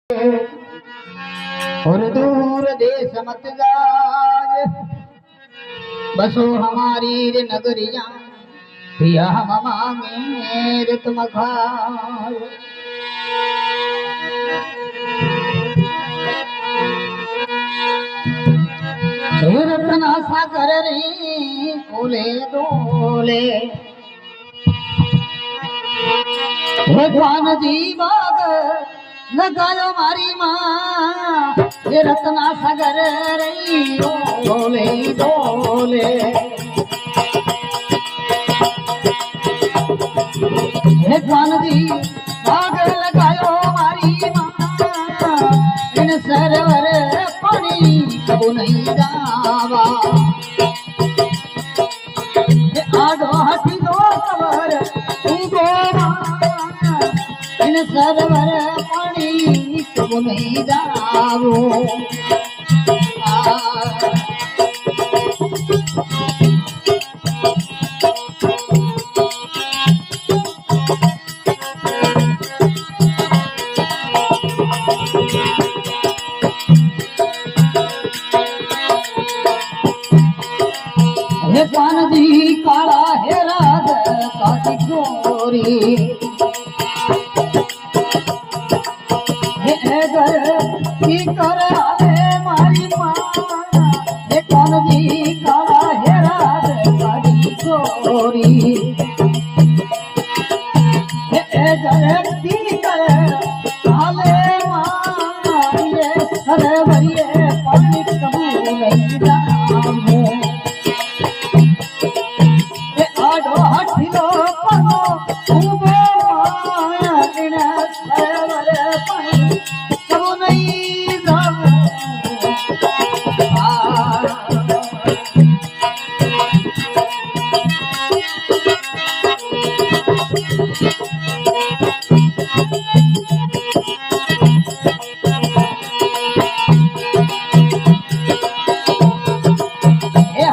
और दूर देश मत जाए, बसो हमारी रे नगरिया, पिया हम मांगे रे तुम खाओ। रत्ना सागर रे ओले डोले, भगवान जी बाग लगायो मारी माँ, ये रत्ना सागर रे ओले डोले। भगवान जी बाग लगायो मारी माँ, इन सरवर पानी कबू नहीं जावा। आडो हटी दो सवर इन सरवर पानी कबू नहीं जावो। भगवान जी काला है राज काटी गोरी, घर की कर आवे मारी माँ। भगवान जी काला है राज काटी गोरी, घर की कर आवे माँ। ये सरवरिये पानी कबू नहीं जाऊं, आडो हठिलो पनो उबे माया, इन सरवर पानी कबू नहीं जाऊं।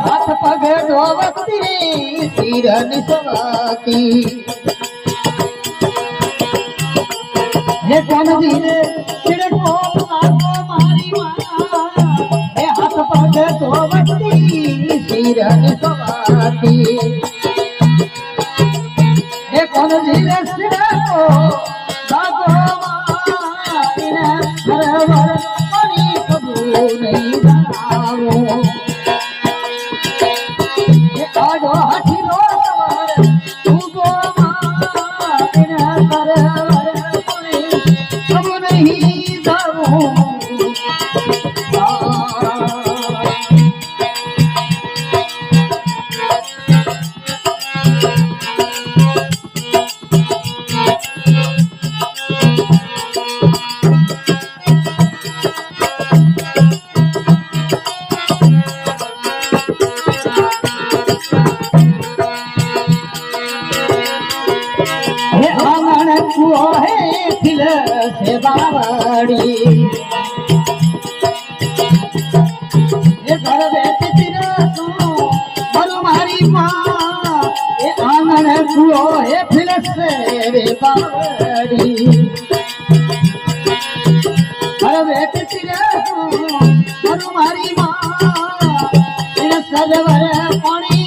हाथ पग धोवती सिर निसवाती, हे कौन जी रे सिर को नाको मारी माँ। हे हाथ पग धोवती सिर निसवाती, हे कौन जी रे सिर को नाको मारी। सरवर पानी कबू नहीं जाओ, आडो हठिलो सवर उगो माँ। इन सरवर पानी कबू नहीं जाऊं। आंगन कुओ है फिल से बावड़ी, ये घर बेटी तेरा सुनो मरु मारी माँ। ये आंगन कुओ है फिल से बावड़ी, घर बेटी तेरा सुनो मरु मारी माँ। इन सरवर पानी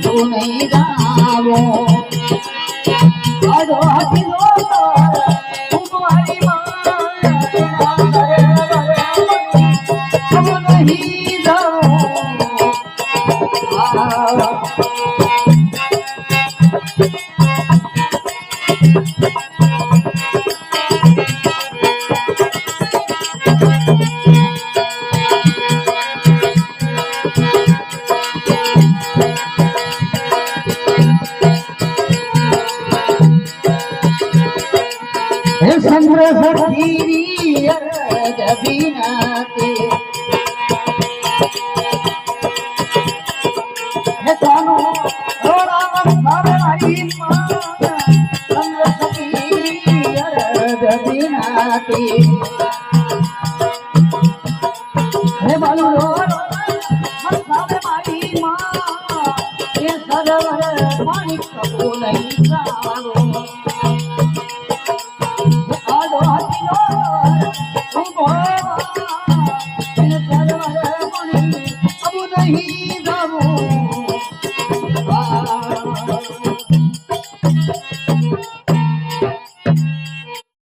क्यों नहीं जावो, आडो हठिलो तुम्हारी माँ। कबू नहीं जाऊं। संग्र सखीरी जबीनाते, कानो रोड़ा मरी माँ। संग्र सखीरी जबीनाते,